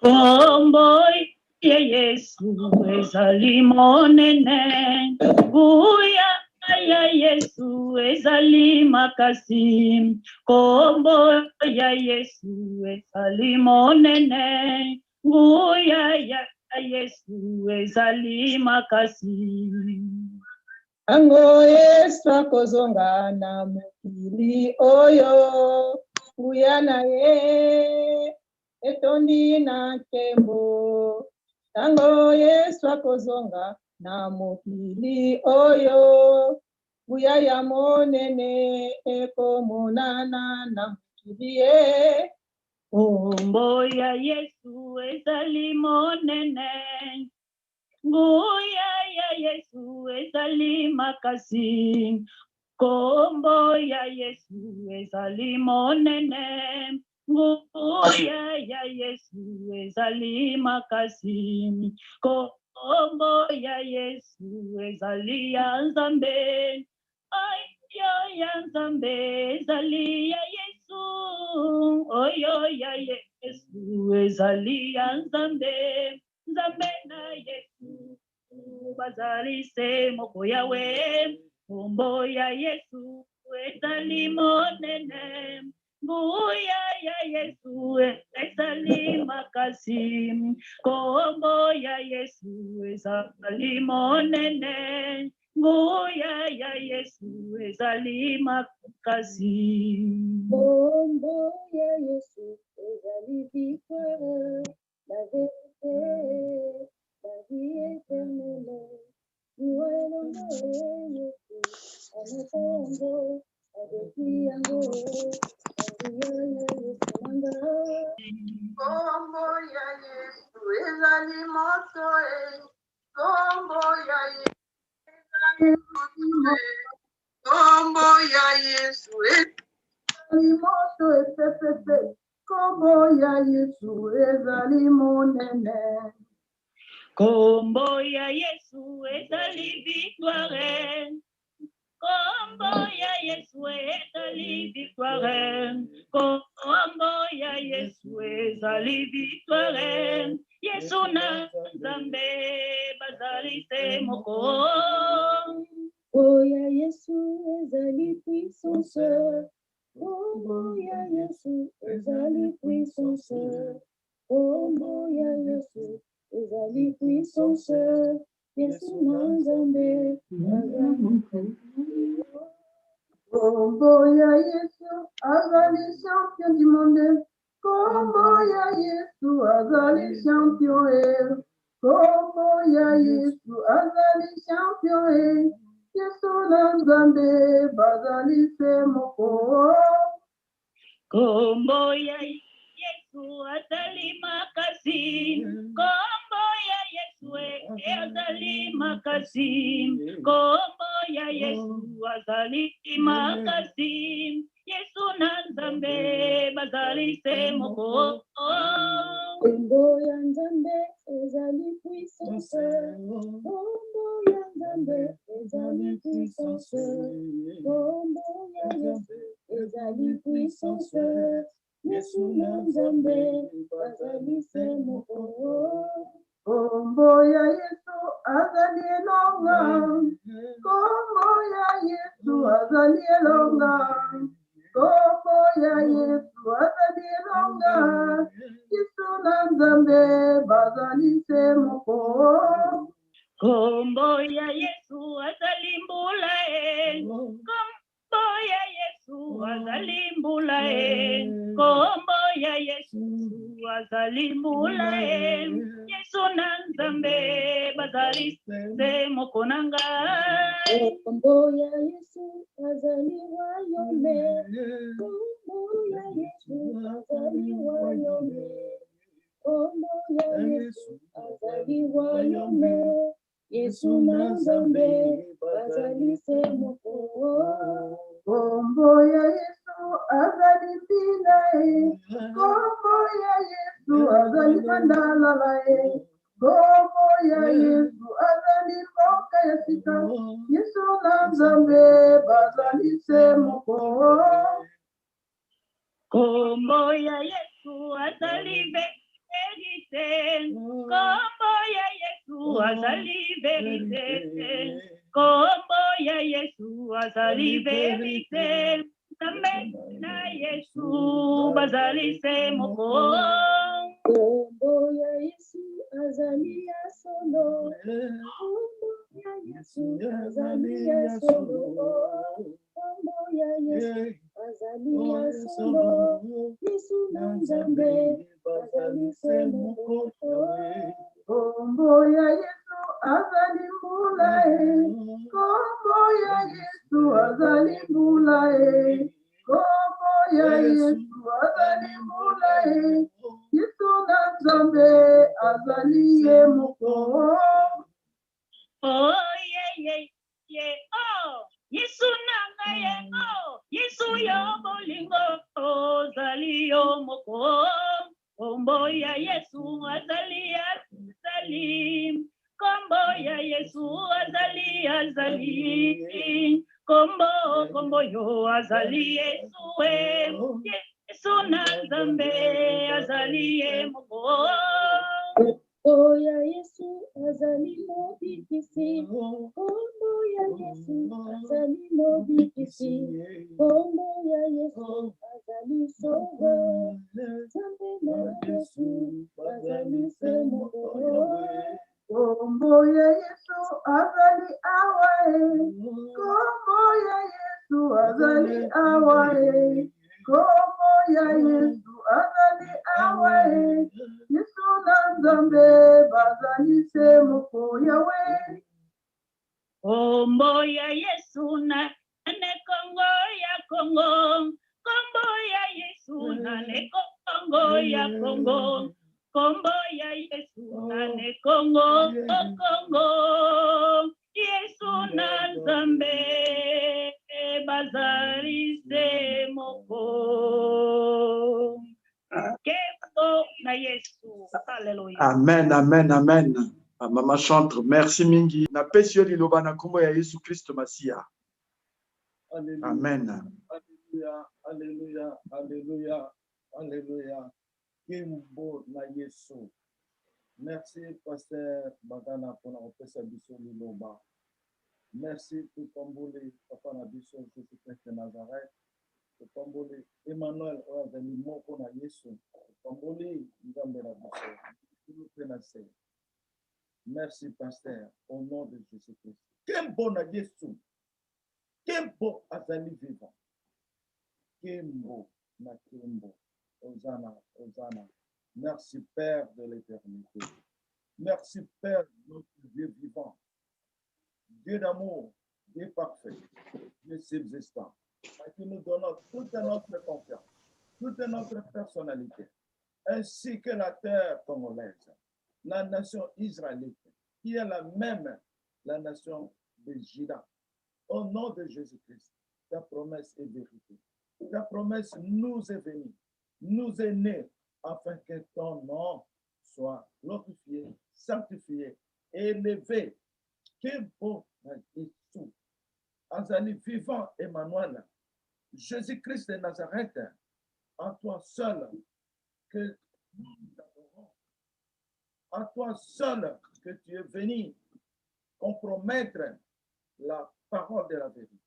Kombo ya Yesu ezali monene, nguya ya Yesu ezali makasi. Kombo ya Yesu ezali monene, nguya ya Yesu ezali makasi. Ango Yesu akozonga na mokili oyo, nguya na ye etondi na nkembo. Tango Yesu akozonga na mokili oyo, nguya ya monene ekomonana na mokili ye. Kombo ya Yesu ezali monene, nguya ya Yesu ezali makasi. Kombo ya Yesu ezali monene, nguya ya Yesu ezali makasi. Kombo ya Yesu ezali ya Nzambe, oyo ya Nzambe ezali ya Yesu, oyo ya Yesu ezali ya Nzambe, Nzambe na Yesu bazali se moko yawe. Kombo ya Yesu ezali monene, nguya ya Yesu ezali makasi. Kombo ya Yesu ezali monene, nguya ya Yesu ezali makasi. Kombo ya Yesu ezali victoire, la vérité, la vie éternelle. Kombo ya Yesu ezali moto, kombo ya Yesu ezali moto, kombo ya Yesu ezali moto epepepe, kombo ya Yesu ezali monene. Kombo ya Yesu ezali victoire, kombo ya Yesu ezali victoire, kombo ya Yesu ezali victoire. Yesu na Nzambe bazali se moko. Kombo ya Yesu ezali puissance, kombo ya Yesu ezali puissance, kombo ya Yesu ezali puissance. Yesu na Nzambe Kombo ya Yesu azali champion du monde, kombo ya Yesu azali champion, kombo ya Yesu azali champion. Yesu na Nzambe bazali se moko. Kombo ya Yesu azali makasi, kombo ya Yesu azali makasi, kombo ya Yesu azali makasi. Yesu na Nzambe bazali se moko. Kombo ya Nzambe ezali puissance, kombo ya Nzambe ezali puissance, kombo ya Yesu ezali puissance. Yesu na Nzambe bazali se moko. Kombo ya Yesu azali elonga, kombo ya Yesu azali elonga, kombo ya Yesu azali elonga. Yesu na Nzambe bazali se moko. Kombo ya Yesu azali mbula, kombo ya Yesu azali mbula, kombo ya Yesu azali mbula. Yesu na Nzambe bazali se moko na ngai. Kombo ya Yesu azali wayome, kombo ya Yesu azali wayome, kombo ya Yesu azali wayome. Yesu na Nzambe bazali se moko. Kombo ya Yesu azali mpina, kombo ya Yesu azali bandalala, kombo ya Yesu azali mboka ya sika. Yesu na Nzambe bazali se moko. Kombo ya Yesu azali vérité. Kombo ya Yesu azali vérité. Kombo ya Yesu azali vérité. Nzambe na Yesu bazali se moko. Kombo ya Yesu azali ya solo. Kombo ya Yesu azali ya solo. Kombo ya Yesu azali ya solo. Yesu na Nzambe azali se moko. Kombo ya Yesu azali mbulae. Kombo ya Yesu azali mbulae. Kombo ya Yesu azali mbulae. Yesu na Nzambe azali ye moko. Oh yeah. Oh, Yesu nanga ye. Oh, Yesu yo bolingo. Oh, zali yo moko. Kombo ya Yesu azali. Kombo ya Yesu azali. Kombo yo azali Yesu. Yesu na Nzambe azali ye moko. Kombo ya Yesu azali mobikisi. Kombo ya Yesu azali mobikisi. Kombo ya Yesu azali sogo. Nzambe na Yesu azali se moko. Kombo ya Yesu azali awae. Kombo ya Yesu azali awae. Kombo ya Yesu azali awae. Yesu na Nzambe bazali se moko yawe. Kombo ya Yesu na ne Kongo ya Kongo. Kombo ya Yesu na ne Kongo ya Kongo. Kombo ya Yesu na ne Kongo Kongo. Yesu na Nzambe bazali se moko. Kembo na Yesu. Hallelujah. Amen. Maman chantre, merci mingi. Na pesi yo liloba na kombo ya Yesu Christ Masia. Amen. Alléluia. Kimbo na Yesu. Merci, Pasteur Bagana, pour la reprise de Liloba. Merci pour Tombole, Papa Nabiso, Jésus-Christ de Nazareth. Pour Tombole, Emmanuel, Oazani, Moko na Yesu. Tombole, Nzambe Nabiso. Merci, Pasteur, au nom de Jésus-Christ. Kimbo na Yesu. Kimbo azali vivant. Kimbo na Kimbo. Hosanna. Merci, Père de l'éternité. Merci, Père de notre Dieu vivant. Dieu d'amour, Dieu parfait, Dieu subsistant, à qui nous donnons toute notre confiance, toute notre personnalité, ainsi que la terre congolaise, la nation israélite, qui est la même, la nation de Juda. Au nom de Jésus-Christ, ta promesse est vérité. Ta promesse nous est venue, nous est née, afin que ton nom soit glorifié, sanctifié, élevé. Quel beau Jésus, azali vivant Emmanuel, Jésus-Christ de Nazareth, en toi seul que nous adorons, en toi seul que tu es venu compromettre la parole de la vérité,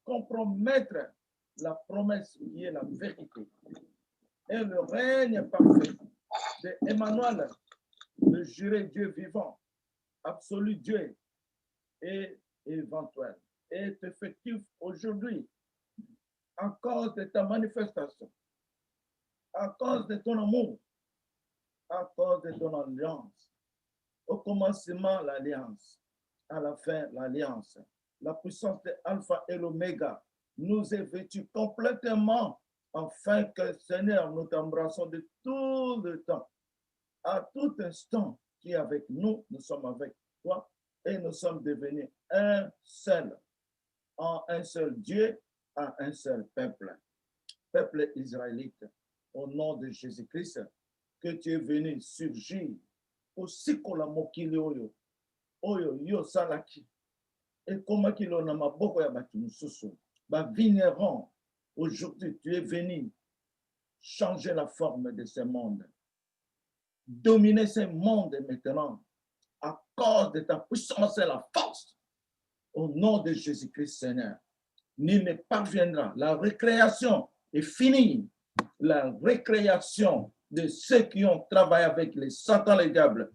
compromettre la promesse qui est la vérité, et le règne parfait de Emmanuel, le juré Dieu vivant, absolu Dieu et éventuel, est effectif aujourd'hui à cause de ta manifestation, à cause de ton amour, à cause de ton alliance. Au commencement, l'alliance, à la fin, l'alliance. La puissance de Alpha et l'Oméga nous est vêtue complètement afin que, Seigneur, nous t'embrassons de tout le temps. À tout instant, qui est avec nous, nous sommes avec toi et nous sommes devenus un seul, en un seul Dieu, à un seul peuple. Peuple israélite, au nom de Jésus-Christ, que tu es venu surgir aussi qu'on la mokili oyo yo salaki et comment qu'il en a maboko ya batu mususu ba vignerons. Aujourd'hui tu es venu changer la forme de ce monde, dominer ce monde maintenant à cause de ta puissance et la force. Au nom de Jésus-Christ, Seigneur, nul ne parviendra. La récréation est finie. La récréation de ceux qui ont travaillé avec les Satan, les diables,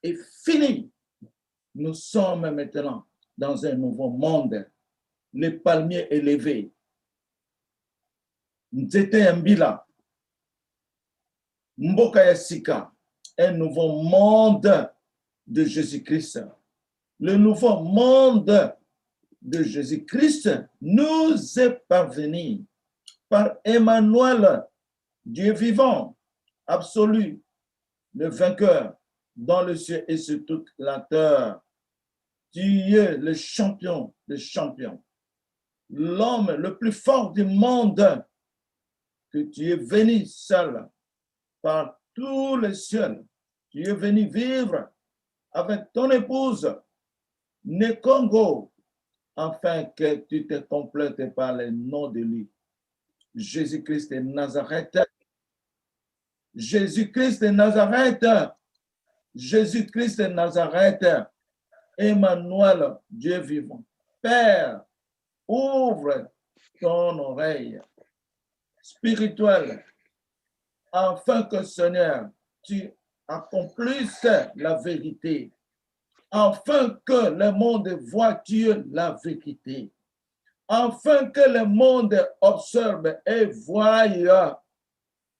est finie. Nous sommes maintenant dans un nouveau monde. Les palmiers élevés. Nzete Mbila, Mboka Yassika, un nouveau monde de Jésus-Christ. Le nouveau monde de Jésus-Christ nous est parvenu par Emmanuel, Dieu vivant, absolu, le vainqueur dans le ciel et sur toute la terre. Tu es le champion des champions, l'homme le plus fort du monde, que tu es venu seul par tous les cieux. Tu es venu vivre avec ton épouse, Nekongo, afin que tu te complètes par le nom de lui. Jésus-Christ de Nazareth. Jésus-Christ de Nazareth. Jésus-Christ de Nazareth. Emmanuel, Dieu vivant. Père, ouvre ton oreille spirituelle afin que, Seigneur, tu accomplisses la vérité, afin que le monde voie tu es la vérité, afin que le monde observe et voie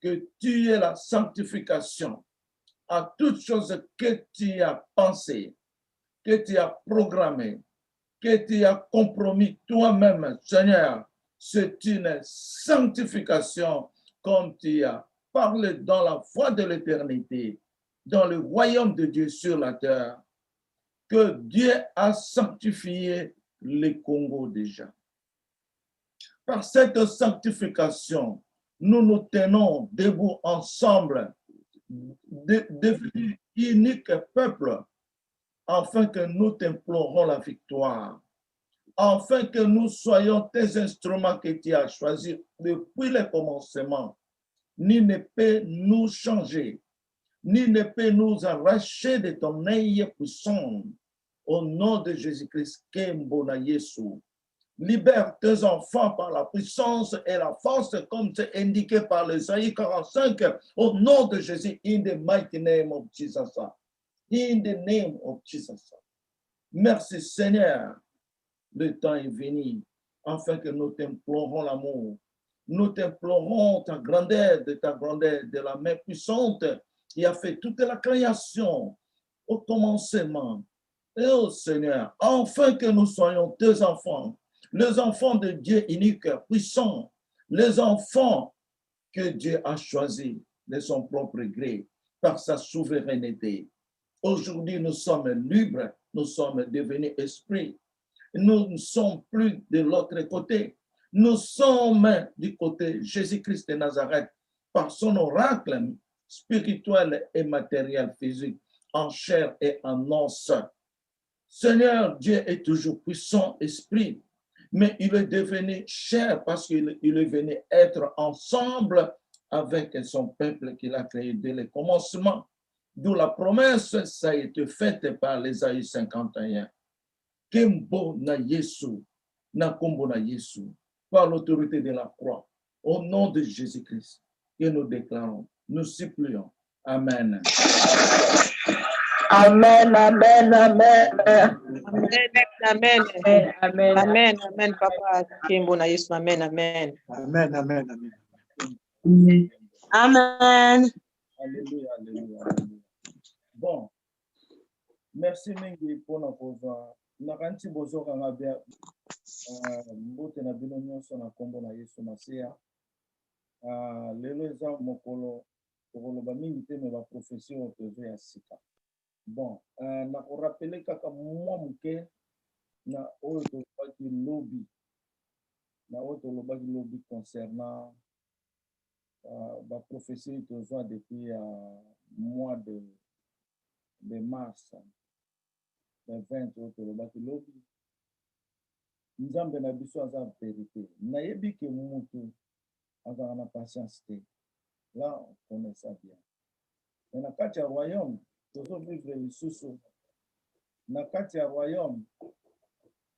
que tu es la sanctification à toutes choses que tu as pensées, que tu as programmées, que tu as compromis toi-même, Seigneur. C'est une sanctification comme tu as parlé dans la voie de l'éternité, dans le royaume de Dieu sur la terre, que Dieu a sanctifié les Congo déjà. Par cette sanctification, nous nous tenons debout ensemble, devenus unique peuple, afin que nous t'implorons la victoire, afin que nous soyons tes instruments que tu as choisis depuis le commencement. Ni ne peut nous changer, ni ne peut nous arracher de ton œil puissant. Au nom de Jésus-Christ, Kembona Yesu. Libère tes enfants par la puissance et la force, comme c'est indiqué par l'Ésaïe 45, au nom de Jésus, in the mighty name of Jesus. In the name of Jesus. Merci Seigneur. Le temps est venu, afin que nous t'implorons l'amour. Nous t'implorons ta grandeur, de la main puissante qui a fait toute la création au commencement. Et au Seigneur, afin que nous soyons tes enfants, les enfants de Dieu unique, puissant, les enfants que Dieu a choisis de son propre gré, par sa souveraineté. Aujourd'hui, nous sommes libres, nous sommes devenus esprits. Nous ne sommes plus de l'autre côté. Nous sommes du côté Jésus-Christ de Nazareth par son oracle spirituel et matériel physique, en chair et en os. Seigneur, Dieu est toujours puissant, esprit, mais il est devenu chair parce qu'il est venu être ensemble avec son peuple qu'il a créé dès le commencement. D'où la promesse, ça a été faite par l'Ésaïe 51. Kembo na Yesu, na kombo na Yesu, par l'autorité de la croix, au nom de Jésus-Christ, que nous déclarons, nous supplions. Amen. Amen, amen, amen. Amen, amen, Amen. amen, amen, Papa Kimbo na Yesu, amen, amen. Amen, amen, amen. Amen. Alléluia, alléluia, alléluia. Bon, merci mingi pour notre pouvoir. Nakanti bozo kanga bia mbote na bino nyonso na kombo na Yesu Masiya. Lelo eza mokolo tokoloba mingi te me ba prophétie oyo ya sika. Bon, na korapele kaka mwa muke na oyo tolobaki lobi, concernant la prophétie tozwa depuis mois de mars, le 20 oyo tolobaki lobi. Nzambe na biso aza vérité. Nayebi ke mutu azala na patience te. Là, on connaît ça bien. Mais na kati ya royaume, tozo vivre lisusu. Na kati ya royaume,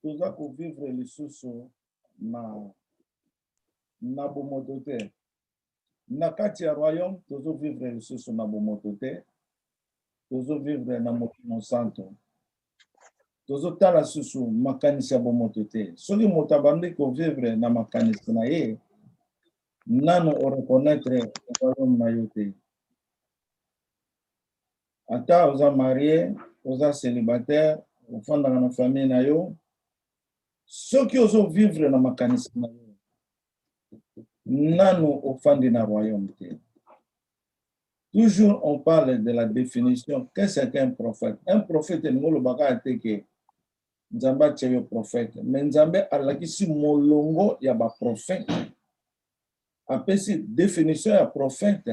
toza ko vivre lisusu na bomoto te. Na kati ya royaume, tozo vivre lisusu na bomoto te. Tozo vivre na Molimo Santo. Tozo tala susu makanisi ya bomoto te. Soki moto abandi ko vivre na makanisi na ye, nano o reconnaître royaume na yo te. Ata oza marié, oza célibataire, ofandaka na famille na yo, soki ozo vivre na makanisi na yo, nano ofandi na royaume te. Toujours on parle de la définition. Qu'est-ce qu'un prophète? Un prophète, nous le baka que Nzambe atie prophète. Mais Nzambe alakisi molongo ya ba prophète. Apesi définition ya prophète.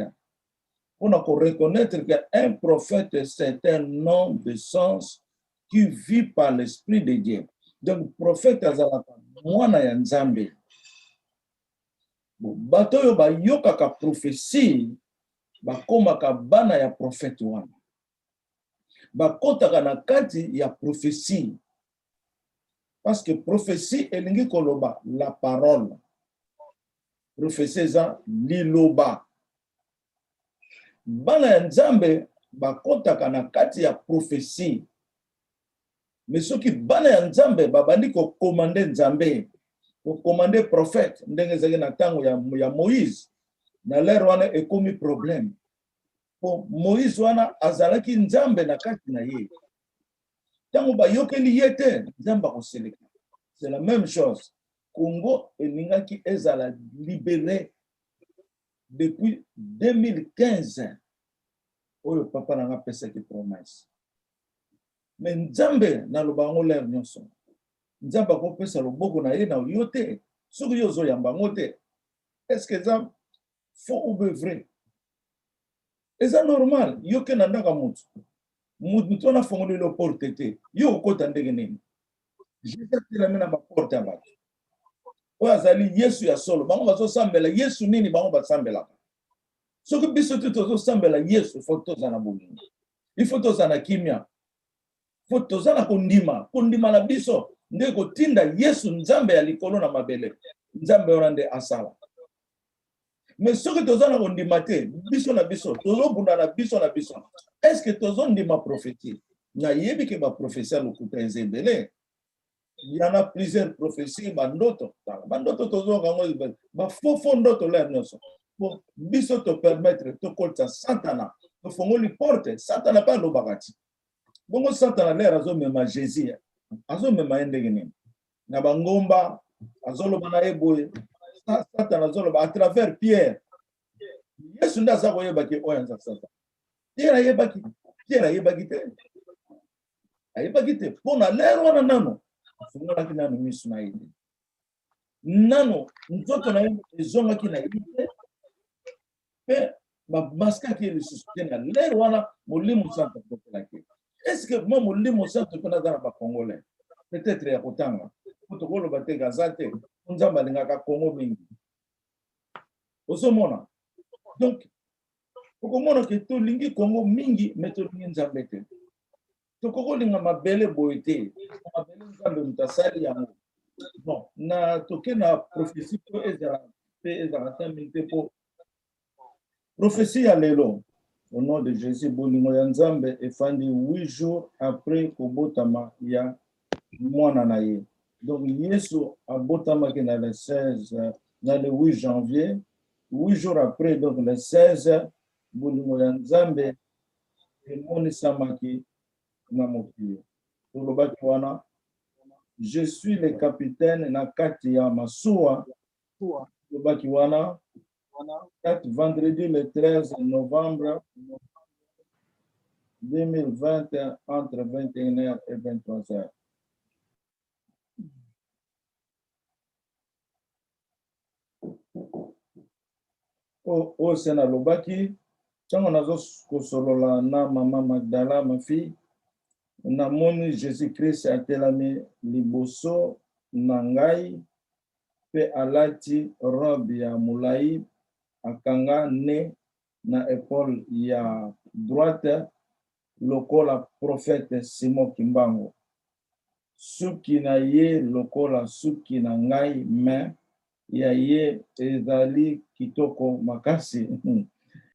On a reconnaître qu'un prophète, c'est un homme de sens qui vit par l'Esprit de Dieu. Donc, prophète azalaka mwana ya Nzambe. Bato yo ba yokaka prophétie, bakomaka bana ya prophète wana. Bakotaka na kati ya prophétie. Parce que prophétie elingi koloba la parole. Prophétie eza liloba. Bana ya Nzambe bakotaka na kati ya prophétie. Mais soki bana ya Nzambe babandi ko commander Nzambe, ko commander prophète, ndenge ezali na tango ya Moïse, na lero wana ekomi problème. Po Moïse wana azalaki Nzambe na kati na ye. Tango bayokeli ye te, Nzambe akoseleka. C'est la même chose. Congo elingaki ezala libéré depuis 2015. Oyo papa nanga pesaki promesse. Mais Nzambe na lobango lere nyonso. Nzambe akopesa loboko na ye na yo te. Soki yo ozoyamba ngo te. Est-ce que ça faux ou vrai? Eza normal. Yo ke na ndaka mutu. Mutu tona fongoli lo porte te. Yo okota ndenge nini. Jésus tela mena ba porte ya bato. Oyo azali Yesu ya solo. Bango bazosambela Yesu nini bango basambelaka. Soki biso te tozosambela Yesu, faut tozana bolingo. Il faut tozana kimia. Faut tozana kondima. Kondima na biso. Nde kotinda Yesu Nzambe ya likolo na mabele. Nzambe orande asala. Mais soki tozana kondima te, biso na biso, tozobunda na biso na biso. Est-ce que tozondima prophétie? Na yebi ke ba prophétie lokuta ezebele. Il y en a plusieurs prophéties, bandoto. Bandoto tozoka ngo ba fofo ndoto lere nyonso. Bon, biso te permettre to kolta Satana, to fongoli porte, Satana pa lo bagati. Bongo Satana lere azo mema Jésus, azo mema ndenge nini. Na bangomba azolo bana eboye. Satana azolo ba à travers Pierre. Yesu nda za koyeba ki oyanza Satana. Pierre yebaki te. Ayebaki te. Pona lere wana nano. Fongola ki nano misu na ide. Nano nzoto na ezonga ki na ide. Maska qui est le soutien à l'air, voilà, Molimo Santo. Est-ce que moi, Molimo Santo, qu'on a dans le Congolais? Peut-être il y a autant. Pour te voir le bâté gazate, on a un Congo mingi. Au sommet. Donc, pour que que tout lingi Congo mingi, mais tout lingi nzambete. To Congo linga ma belle boité, ma belle nzambe mutasali ya mo. Bon, na toke na prophétie pour ezala tamite pour prophétie à l'élo, au nom de Jésus, Bolingo Nzambe est fandi 8 jours après Kobotama ya Mwananaye. Donc, Yesu a Botama qui est le 16, dans le 8 janvier, 8 jours après, donc le 16, Bolingo Nzambe est Moni Samaki Namoki. Pour le Bakiwana, je suis le capitaine Nakati ya Masua, le Bakiwana. Vendredi le 13 novembre 2020 entre 21h et 23h. Au Sénat Lobaki, quand on a solola na Maman Magdala, ma fille, on a moni Jésus-Christ a telami liboso nangai pe alati robe ya mulai akanga ne na épaule ya droite lokola prophète Simon Kimbango. Suki na ye lokola suki na ngai mais ya ye ezali kitoko makasi.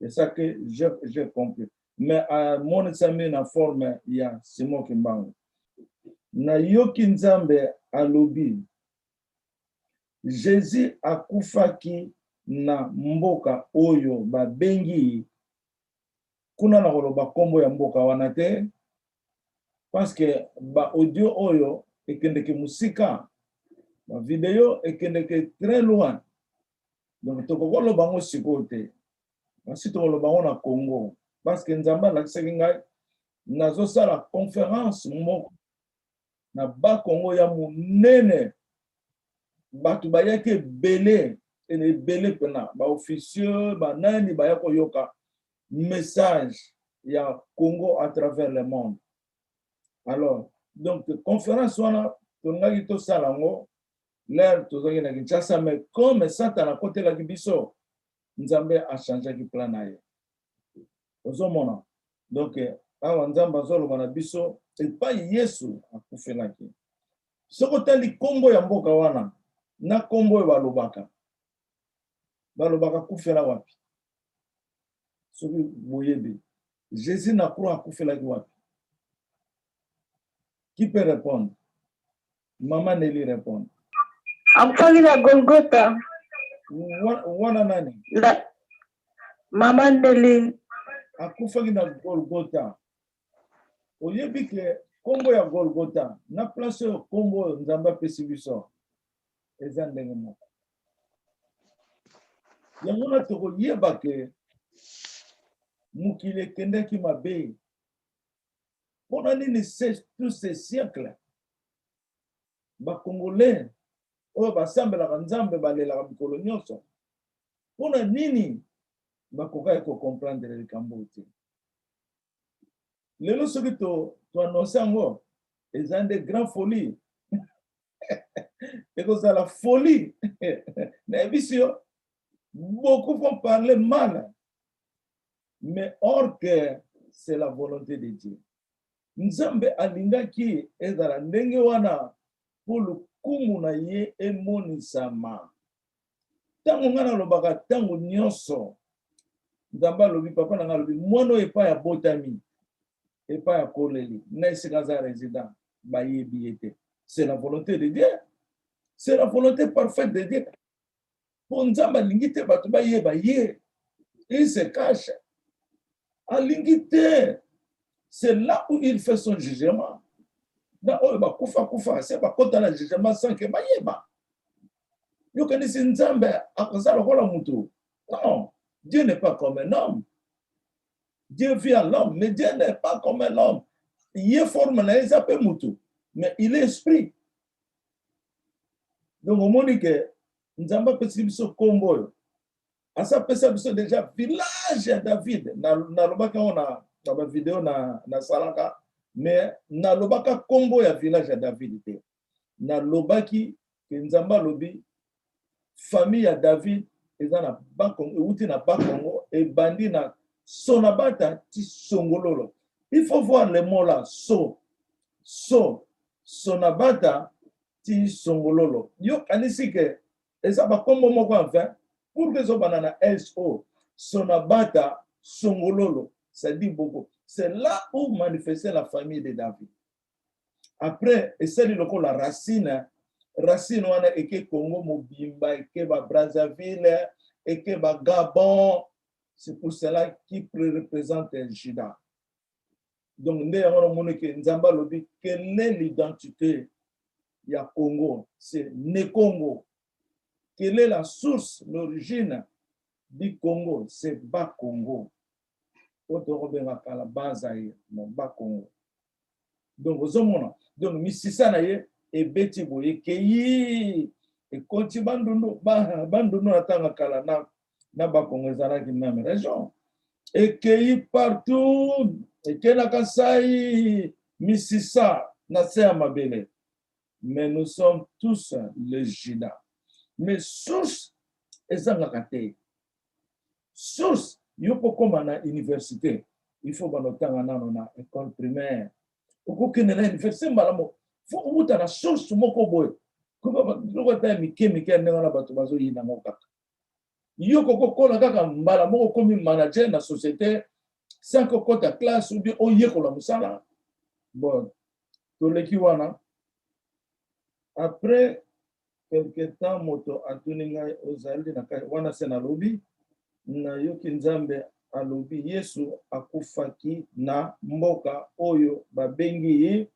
C'est ça que j'ai compris. Mais à mon examen na forme ya Simon Kimbango. Na yoki nzambe alobi. Jésus akufaki na mboka oyo babengi kuna na koloba kombo ya mboka wana te parce que ba audio oyo ekendeke musika ba video ekendeke très loin donc tokokolo bango sikote basi tokoloba bango na Congo parce que nzamba lakisaki ngai nazosala conférence moko na ba Congo ya munene batu bayaki ebele pena ba officieux ba nani baya koyoka message ya Congo à travers le monde. Alors donc conférence wana tongaki to salango l'air tozaki na Kinshasa mais comme Satan a côté la biso Nzambe a changé ki plan na ye ozomona donc awa Nzambe azoloba na biso epa Yesu akufelaki soko tali kombo ya mboka wana na kombo ya balobaka kufela wapi soki boyebi Jésus na croix akufelaki wapi? Qui peut répondre? Maman Nelly répond. Akufaki na Golgotha. Wana nani? Mama Nelly. Akufaki na Golgotha. Oyebi ke kombo ya Golgotha na place yo kombo Nzambe apesi biso eza ndenge moko. Yango na tokoyeba ke mukili ekendeki mabe. Pona nini tous ces siècles ba Congolais oyo basambelaka Nzambe balelaka mikolo nyonso pona nini bakokaki kocomprendre likambo te lelo soki toannonce yango eza nde grand folie ekozala folie nayebisi yo beaucoup vont parler mal mais or que c'est la volonté de Dieu. Nzambe alingaki ezala ndenge wana po lokumu na ye emonisama. Tango nga nalobaka tango nyonso Nzambe alobi papa na nga alobi mwana epai ya botami epai ya koleli na esika aza résident bayebi ete. C'est la volonté de Dieu. C'est la volonté parfaite de Dieu. Po Nzambe alingi te bato bayeba ye. Il se cache. Alingi te. C'est là où il fait son jugement. Dans le kufa, c'est pas quand on a jugement sans que bayeba. Yo kanisi Nzambe akazala kola mutu. Non, Dieu n'est pas comme un homme. Dieu vit en l'homme, mais Dieu n'est pas comme un homme. Il est forme na ezape mutu, mais il est esprit. Donc au moment que Nzambe pesi biso kombo, asa pesa biso déjà village ya David na lobaka ona dans ma vidéo na salaka mais na lobaka kombo ya village ya David te na lobaki ke Nzamba lobi famille ya David eza na Bakongo euti na Bakongo et bandi na Sonabata ti Songololo. Il faut voir les mots là Sonabata ti Songololo yo kanisi ke eza ba kombo moko enfin pour que zo banana SO Sonabata Songololo. Ça dit beaucoup. C'est là où manifestait la famille de David. Après, et c'est la racine wana eke Congo Mobimba, eke ba Brazzaville, eke ba Gabon. C'est pour cela qui représente Juda. Donc, Nzamba lobi, quelle est l'identité ya Congo? C'est né Congo. Quelle est la source, l'origine du Congo? C'est Bas Congo. La base mon Bakongo. Donc donc misisa na ye e beti boye keyi e konti banduno atanga kala na Bakongo ezalaki même région et keyi partout et kena kasai misisa na se mabele. Mais nous sommes tous les Juda. Mais source ezanga kate source yo pokoma na université il faut banotanga nano na école primaire. Okokende na université malamo. Faut uta na source moko boy. Ko ta mike ndenge na bato bazo yina moka. Yo kokola kaka mbala moko komi manager na société sans kokota classe ou bien oye kola musala. Bon, toleki wana. Après quelque temps moto atuninga ozali na wana sena lobi na yoki nzambe alobi Yesu akufaki na mboka oyo babengi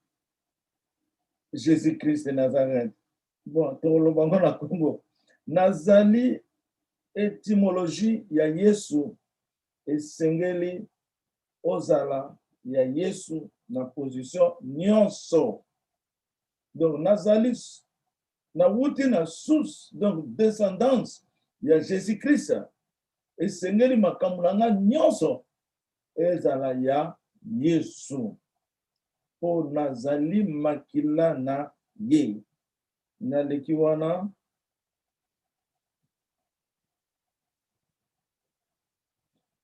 Jésus-Christ de Nazareth. Bon, toloba na Congo. Nazali étymologie ya Yesu esengeli ozala ya Yesu na position nyonso. Donc nazali na wuti na source, donc descendance ya Jésus-Christ esengeli makambo na nga nyonso ezala ya Yesu po nazali makila na ye. Naleki wana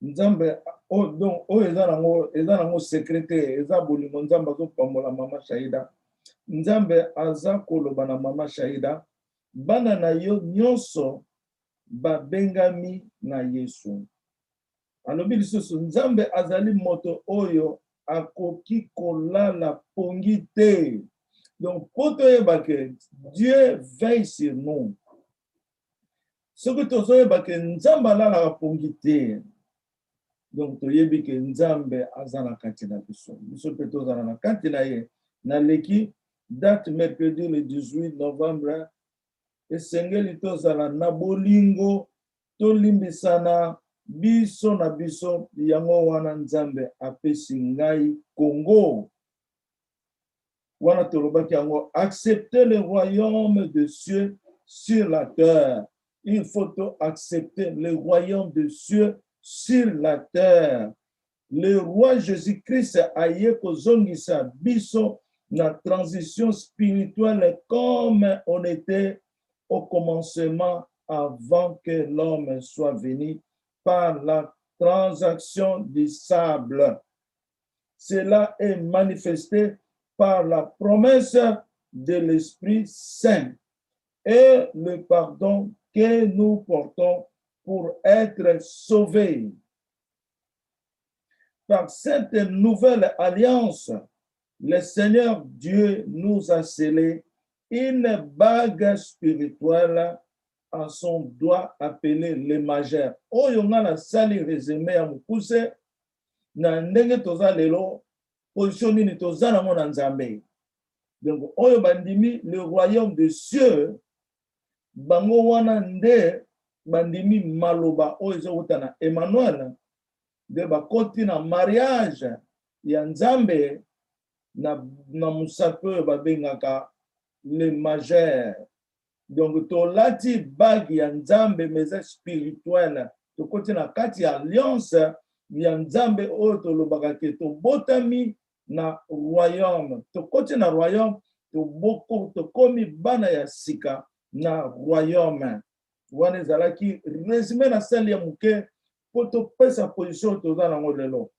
nzambe donc eza nango secrétaire eza bolingo nzambe azopambola mama Shaida. Nzambe aza koloba na mama Shaida bana na yo nyonso babengami na Yesu. Alobi lisusu nzambe azali moto oyo akoki kolala pongi te. Donc poto yebake Dieu veille sur nous. Soki tozo yebake nzambe alala pongi te. Donc toyebi ke nzambe azana kati na biso. Biso pe tozala na kati na ye. Na leki date mercredi le 18 novembre esengeli tozala na bolingo tolimbisana biso na biso yango wana nzambe apesi ngai Congo. Wana tolobaki yango accepter le royaume de cieux sur la terre. Il faut accepter le royaume de cieux sur la terre. Le roi Jésus-Christ aye kozongisa biso na transition spirituelle comme on était au commencement avant que l'homme soit venu par la transaction du sable. Cela est manifesté par la promesse de l'Esprit Saint et le pardon que nous portons pour être sauvés. Par cette nouvelle alliance, le Seigneur Dieu nous a scellé une bague spirituelle à son doigt appelé le majeur. Oyo ngana sali résumé ya mukuse na ndenge toza lelo position nini toza na mona nzambe. Donc oyo bandimi le royaume des cieux bango wana nde bandimi maloba oyo ezouta na Emmanuel de bakoti na mariage ya nzambe na musapo oyo babengaka le majeur. Donc tolati bagi ya nzambe meza spirituel tokoti na kati ya alliance ya nzambe oyo tolobaka ke tobotami na royaume. Tokoti na royaume tokomi bana ya sika na royaume. Wana ezalaki résumé na sali ya muke po topesa position toza nango lelo.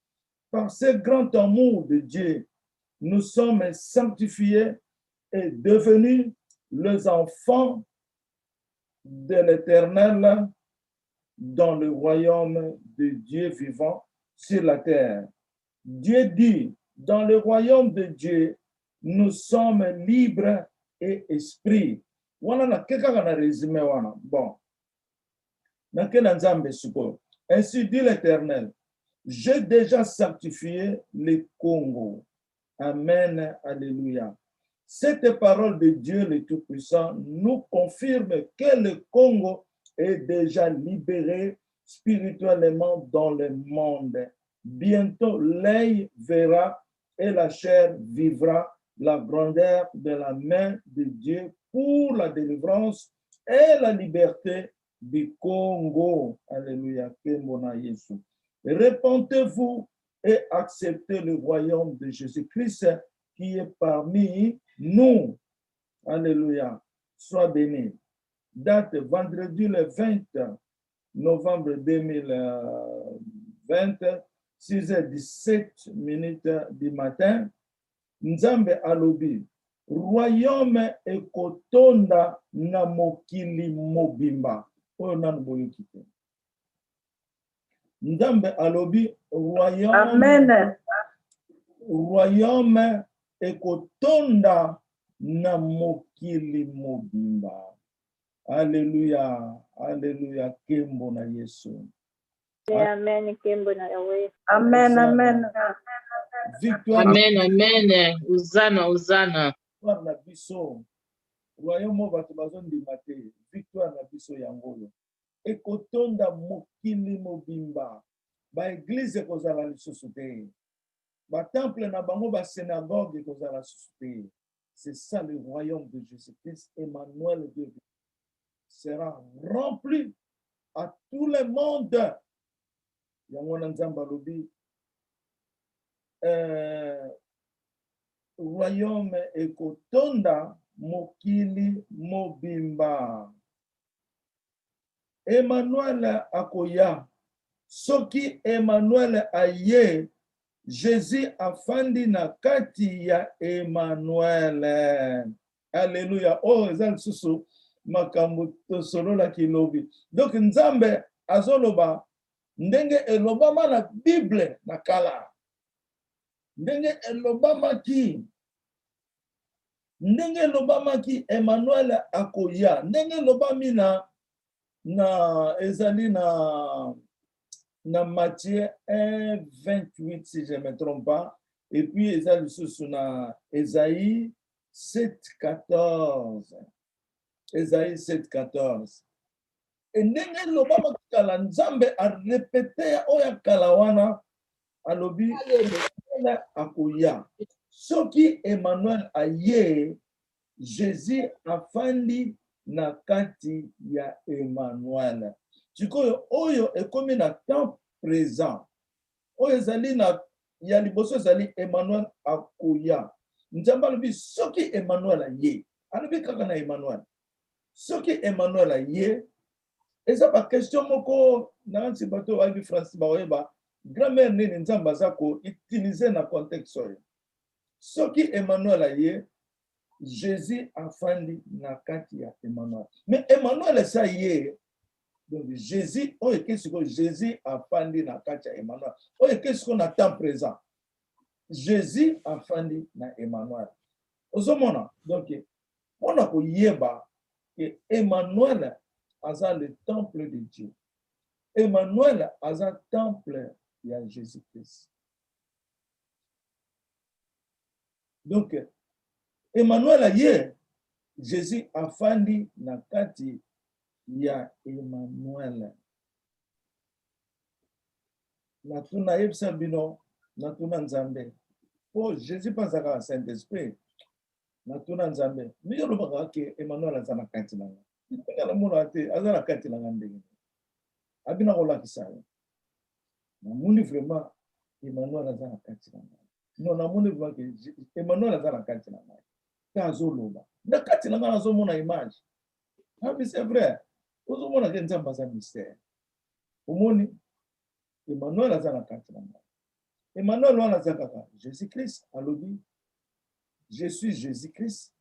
Par ce grand amour de Dieu, nous sommes sanctifiés et devenus les enfants de l'Éternel dans le royaume de Dieu vivant sur la terre. Dieu dit, dans le royaume de Dieu, nous sommes libres et esprits. Voilà na kekaka na résumé wana. Bon. Na kena nzambe suko. Ainsi dit l'Éternel, j'ai déjà sanctifié le Congo. Amen, alléluia. Cette parole de Dieu le Tout-Puissant nous confirme que le Congo est déjà libéré spirituellement dans le monde. Bientôt, l'œil verra et la chair vivra la grandeur de la main de Dieu pour la délivrance et la liberté du Congo. Alléluia. Repentez-vous et acceptez le royaume de Jésus-Christ qui est parmi nous. Alléluia. Sois béni. Date vendredi le 20 novembre 2020, 6h17 du matin. Nzambe alobi. Royaume ekotonda na mokili mobimba. Oyo nanu boyoki te. Nzambe alobi royaume ekotonda na mokili mobimba. Alléluia, alléluia, kembo na Yesu. Amen, kembo na Yahweh. Amen, amen. Victoire. Amen, amen. Hosanna, Hosanna. Victoire na biso. Royaume bato bazondima te. Victoire na biso yangoyo. Ekotonda mokili mobimba. Ba église kozala lisusu te. Ba temple na bango ba synagogue kozala lisusu te. C'est ça le royaume de Jésus-Christ. Emmanuel Dieu sera rempli à tout le monde. Yangona nzamba lobi. Royaume ekotonda mokili mobimba. Emmanuel akoya. Soki Emmanuel aye, Jésus afandi na kati ya Emmanuel. Alléluia. Oh, ezal susu makambo tosolola kilobi. Donc Nzambe azoloba ndenge elobama na Bible na kala. Ndenge elobamaki Emmanuel akoya. Ndenge elobami na ezali na Matthieu 1:28 si je ne me trompe pas, et puis ezali susu na Esaïe 7:14. Esaïe 7:14. Et ndenge elobamaki kala Nzambe a répété oya kala wana alobi akoya. Soki Emmanuel aye, Jésus afandi na kati ya Emmanuel. Tikoyo oyo ekomi na temps présent. Oyo ezali na ya liboso ezali Emmanuel akoya. Nzambe alobi soki Emmanuel aye. Alobi kaka na Emmanuel. Soki Emmanuel aye, eza ba question moko na nti bato wa France ba oyeba. Grammaire nini Nzambe azako utiliser na contexte oyo. Soki Emmanuel aye, Jésus afandi na kati ya Emmanuel. Mais Emmanuel sa ye. Donc Jésus, oyo qu'est-ce que Jésus afandi na kati ya Emmanuel. Oyo qu'est-ce qu'on a temps présent. Jésus afandi na Emmanuel. Ozomona. Donc on a ko yeba que Emmanuel aza le temple de Dieu. Emmanuel aza temple ya Jésus-Christ. Donc, Emmanuel aye, Jésus afandi na kati ya Emmanuel. Natuna yebisa bino, natuna Nzambe. Oh, Jésus pensaka Saint-Esprit. Natuna Nzambe. Miyo lobaka ke Emmanuel aza na kati na nga. Ngala mona ate aza na kati na nga ndenge. Abina kolakisa. Namoni vraiment Emmanuel aza na kati na nga. Non, namoni vraiment que Emmanuel aza na kati na nga. Ka azoloba. Na kati na nga azomona image. Ah, mais c'est vrai. Ozomona ke Nzambe aza mystère. Omoni Emmanuel aza na kati na nga. Emmanuel wana aza kaka Jésus-Christ alobi. Je suis Jésus-Christ.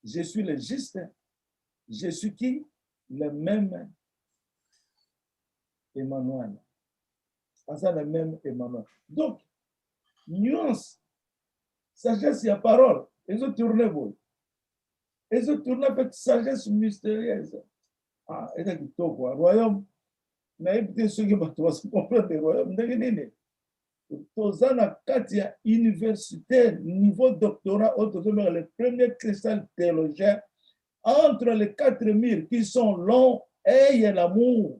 Je suis le juste. Je suis qui? Le même Emmanuel. Aza le même Emmanuel. Donc, nuance, sagesse, il y a parole. Ils ont tourné beau. Ils ont tourné avec sagesse mystérieuse. Ah, et là, quoi. Royaume, n'a pas ceux qui battent, se comprendre le royaume. Tozana Katia, université, niveau doctorat, le premier cristal théologien, entre les 4 murs qui sont longs, et l'amour.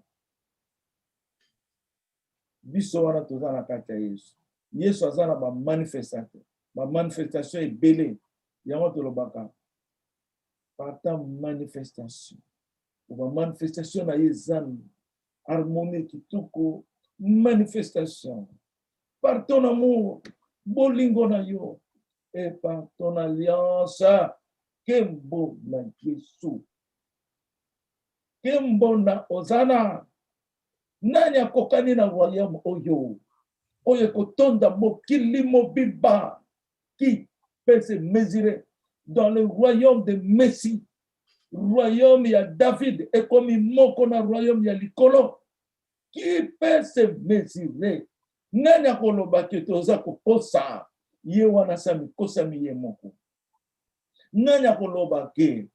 Bisoana Tozana Katia Yesu. Yesu azana ba manifestation. Ma manifestation est belle. Yamoto lobaka. Par ta manifestation. Ba manifestation na yezan harmonie kitoko manifestation. Par ton amour, bolingo na yo, et par ton alliance, kembo na Yesu. Kembo na Hosanna. Nani akokani na royaume oyo. oyo kotonda mokili mobimba. Qui peut se mesurer dans le royaume de Messie, royaume ya David, et comme moko na royaume ya likolo? Qui peut se mesurer? Nani akoloba ke toza kokosa ye wana sami kosami ye moko? Nani akoloba ke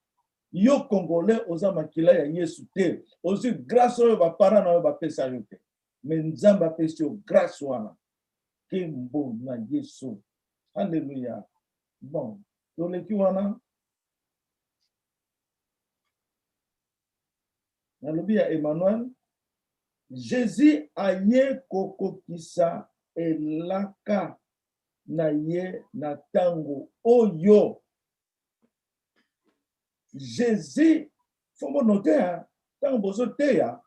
yo Congolais oza makila ya Yesu te, ozi grâce oyo bapara na oyo bapesa yo te, mais Nzambe apesi yo grâce wana kembo na Yesu. Alléluia. Bon, toleki wana nalobi ya Emmanuel, Jésus aye kokokisa elaka na ye na tango oyo. Jésus, faut me noter, tango bozo teya,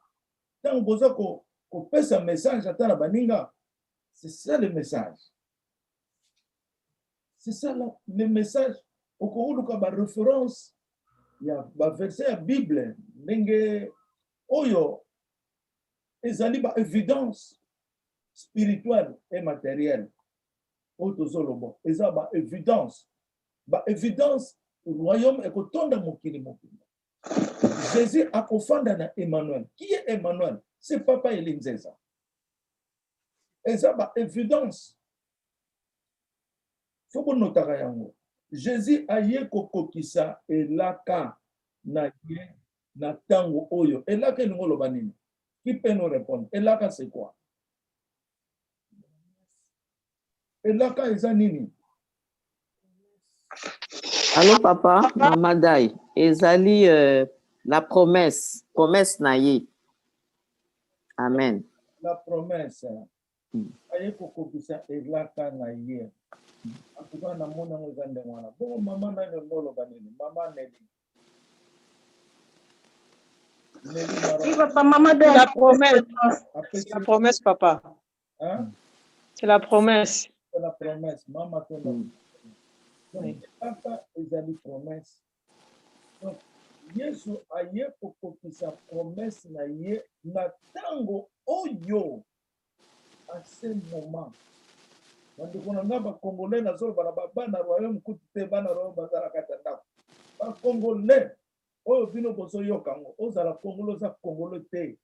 tango bozo ko pesa message atana baninga, c'est ça le message. C'est ça le message. Au cours de la référence, il y a un verset de la Bible, oyo, ezali ba évidence spirituelle et matérielle. Otozolobo, eza ba évidence. Ba évidence, le royaume est kotonda mokili mokili. Jésus a kofanda na Emmanuel. Qui est Emmanuel? C'est Papa Elinzeza. Eza ba évidence. Jésus aye kokokisa elaka na ye na tango oyo. Elaka ningo loba nini? Qui peut nous répondre? Elaka c'est quoi? Elaka eza nini? Allô, papa, Maman Dai. Ezali la promesse na ye. Amen. La promesse. Aye kokokisa elaka na ye. Akuba na mona ngozande mwana. Bon mama na ngolo banini. Mama Nelly. Oui, papa, maman de La promesse. Après, La promesse, papa. hein? C'est la promesse. C'est la promesse. Maman ton nom. Donc, papa ezali promesse. Donc, Yesu aye kokokisa promesse na ye na tango oyo. À ce moment. Bandeko na nga Congolais na zolo bana royaume kutu te bana royaume bazala katanda. Ba Congolais oyo bino bozo yokango ozala Congolais za Congolais te.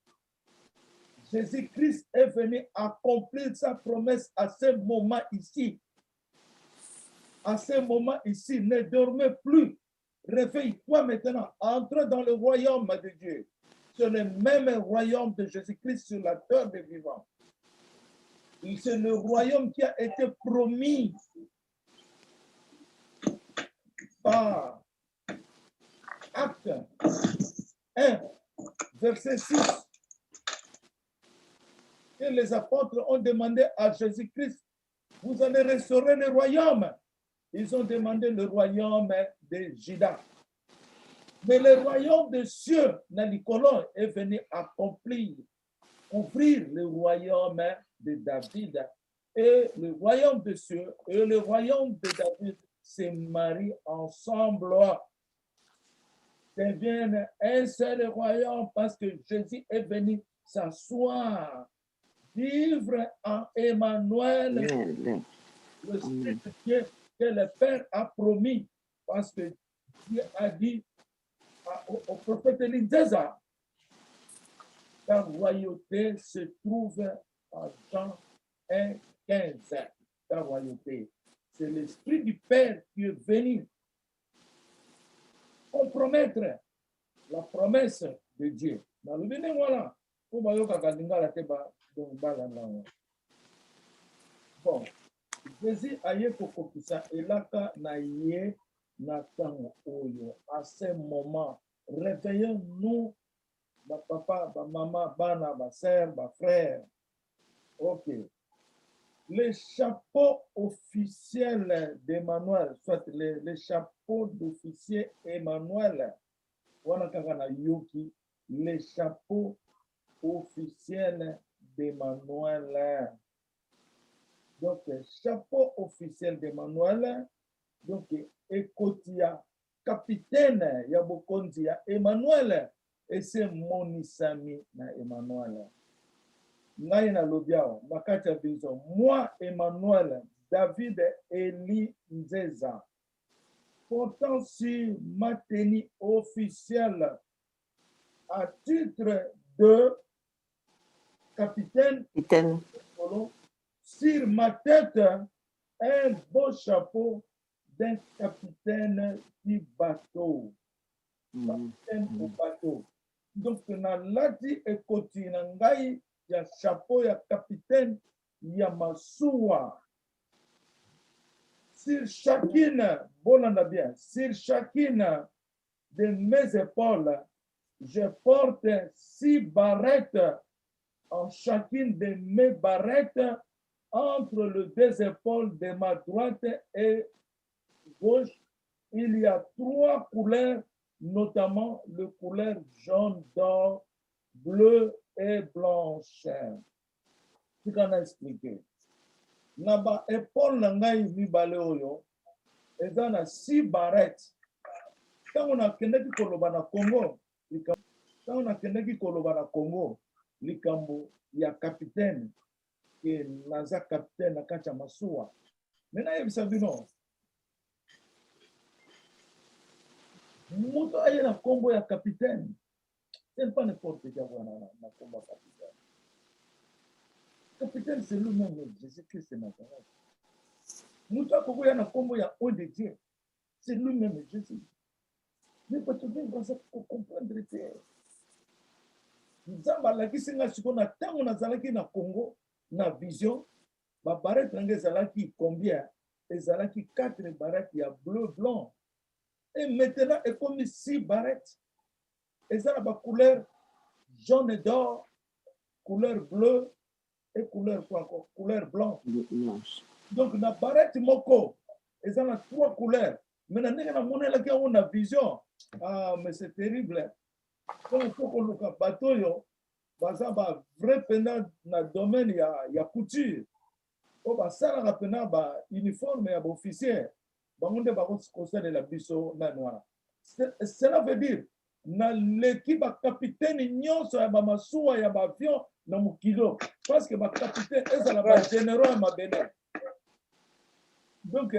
Jésus-Christ est venu accomplir sa promesse à ce moment ici. À ce moment ici, ne dormez plus. Réveille-toi maintenant. Entre dans le royaume de Dieu. C'est le même royaume de Jésus-Christ sur la terre des vivants. C'est le royaume qui a été promis par Acte 1, verset 6. Et les apôtres ont demandé à Jésus-Christ, vous allez restaurer le royaume. Ils ont demandé le royaume de Juda. Mais le royaume des cieux, Nalicolon, est venu accomplir, ouvrir le royaume de David. Et le royaume des cieux et le royaume de David se marient ensemble. Deviennent un seul royaume parce que Jésus est venu s'asseoir, vivre en Emmanuel, le Esprit de Dieu que le Père a promis, parce que Dieu a dit au prophète Elinzeza, ta royauté se trouve en Jean 1, 15. Ta royauté, c'est l'Esprit du Père qui est venu compromettre la promesse de Dieu. Dans le bénin, voilà. Bon, Jésus aye kokokisa elaka na ye na tango oyo. À ce moment, réveillons-nous, ba papa, ba maman, bana, ba sœur, ba frère. Ok. Le chapeau officiel d'Emmanuel, soit le chapeau d'officier Emmanuel, le chapeau officiel d'Emmanuel. Donc, chapeau officiel d'Emmanuel, donc, Ekotia, capitaine, Yabokondia, Emmanuel, et c'est Monisami na Emmanuel. Naina Lobiao, Makacha Bison, moi, Emmanuel, David Eli Nzeza, portant sur ma tenue officielle à titre de capitaine, sur ma tête un beau chapeau d'un capitaine du bateau. Capitaine au bateau. Donc, na lati ekoti na ngai ya chapeau ya capitaine ya masuwa. Sur chacune, bolanda bien, sur chacune de mes épaules, je porte 6 barrettes en chacune de mes barrettes entre les 2 épaules de ma droite et gauche. Il y a 3 couleurs, notamment le couleur jaune d'or, bleu et blanche. C'est qu'on a expliqué. Naba épaule nangai mibale oyo, eza na 6 barrettes. Quand on a kendeki koloba na Congo, likambo ya capitaine ke naza capitaine na kacha masuwa. Mena yebisa bino. Muto aye na kombo ya capitaine. C'est pas n'importe qui a na kombo ya capitaine. Capitaine, c'est lui-même, Jésus-Christ de Nazareth. Muto akoya na kombo ya haut de Dieu. C'est lui-même, Jésus. Mais pas tout le monde va comprendre. Nzamba lakisi nga siko na tango nazalaki na Congo na vision ba barrette nanga ezalaki combien? Ezalaki 4 barrettes ya bleu blanc. Et maintenant et comme 6 barrettes. Ezala ba couleur jaune et d'or, couleur bleue et couleur quoi encore? Couleur blanc. Donc na barrette moko ezala 3 couleurs. Maintenant ndenge na monelaki on a vision. Ah mais c'est terrible. Quand il faut qu'on ait bateau, baza ba vrai pendant na domaine ya couture. O ba sala ka pendant ba uniforme ya officier. Ba ngonde ba conseil la biso na noir. Cela veut dire na l'équipe capitaine nyonso ya ba masuwa ya ba avion na mukilo parce que ba capitaine ezala ba généraux ma bene. Donc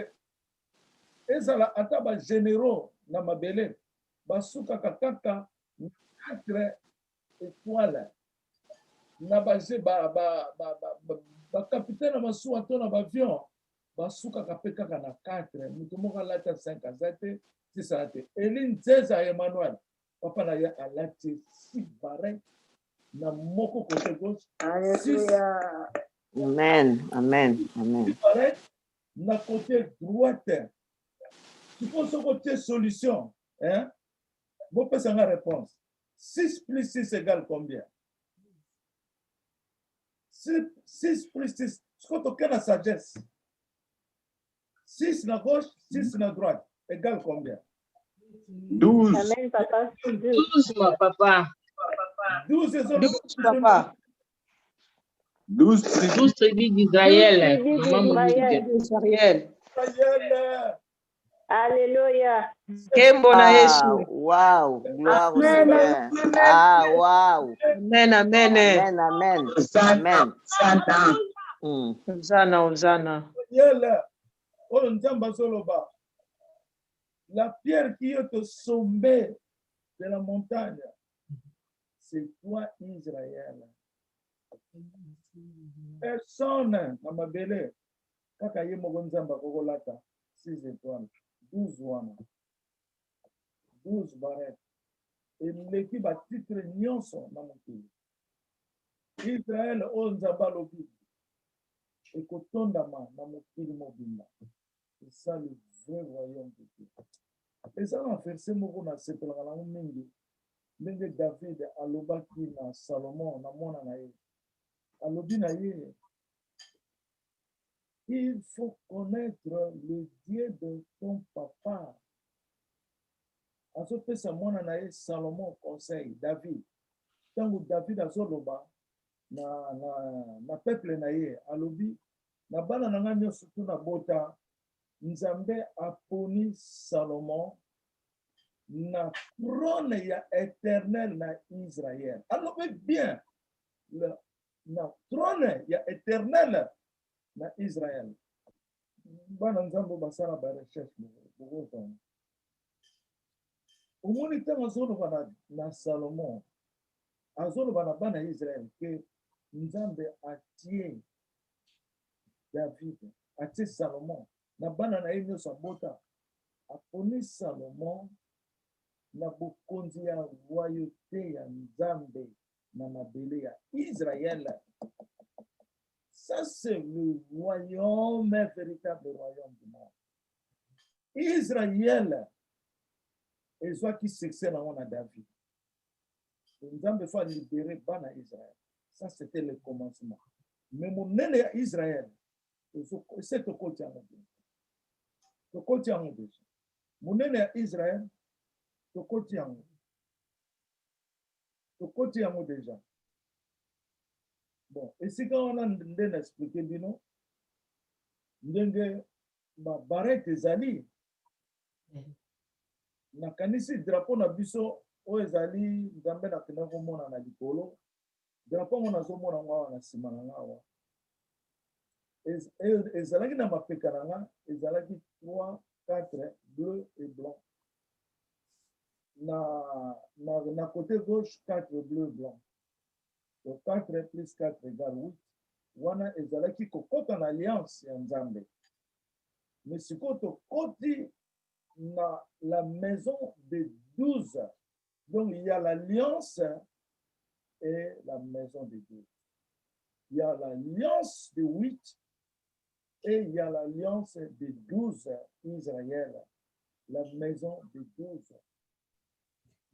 ezala ata ba généraux na mabele basuka kakaka 4 étoiles. Na base ba capitaine na masuwa to na avion basuka kapeka na 4 mutu moko lata 5 azate 6 azate Eli Nzeza Emmanuel papa na ya alati 6 barrettes na moko côté gauche. Alléluia. Amen, amen, amen. 6 barrettes na côté droite. Tu penses au côté solution, hein? Vous pouvez avoir une réponse. 6 plus 6 égale combien? 6 plus 6. Ce qu'on a la sagesse. 6 à gauche, 6 à droite. Égale combien? 12. Amen, papa. 12, mon papa. 12 et 12, papa. 12 12 tribus d'Israël. Israël. Alléluia. Kembo na Yesu. Wow, gloire au Seigneur. Ah, wow. Amen, amen. Amen, amen. Amen. Hosanna, Hosanna. La pierre qui est au sommet de la montagne, c'est toi, Israël. Personne n'a ma belle. Kaka ye mogonzamba kokolata 6 étoiles, 12 wana, 12 barrettes. Et l'équipe a titre nyonso na mokili. Israël o nzamba lobi. Et kotondama na mokili mobimba. C'est ça le vrai royaume de Dieu. Et ça a fait ce mot qu'on a sepelé dans la mingi. Mingi David alobaki na Salomon na mona na ye. Alobi na ye. Il faut connaître le Dieu de ton papa. A ce fait, c'est mon anaïe Salomon conseil, David. Tant que David a soloba, na peuple naïe, alobi, na bana nanga surtout na bota, Nzambe a poni Salomon, na trône ya éternel na Israël. Alors bien, na trône ya éternel na Israël. Bana nzambo basala ba recherche beaucoup. Omoni ntango azoloba na Salomon, azoloba na bana ya Israël ke nzambe atie David, atie Salomon na bana na ye nyonso abota, aponi Salomon na bokonzi ya royauté ya nzambe na mabele ya Israël. Ça, c'est le royaume, véritable royaume du monde. Israël, et soit qui succède à David. Nous avons fait libérer Bana Israël. Ça, c'était le commencement. Mais mon nez à Israël, c'est au côté à le côté à déjà. Mon nez à Israël, le côté à le côté à déjà. Bon, et c'est quand on a expliqué, bino, ndenge ba barrette ezali na kanisi drapeau na biso o ezali nzambe na kena komona na likolo drapeau ngo nazomona ngawa na sima na ngawa ezalaki na mapeka na nga ezalaki 3 4 bleu et blanc na côté gauche 4 bleu et blanc. Donc 4 plus 4 égale 8. Wana ezalaki kokota na alliance ya nzambe. Mais sikoto koti na la maison de 12. Donc il y a l'alliance et la maison de 12. Il y a l'alliance de 8 et il y a l'alliance de 12 Israël. La maison de 12.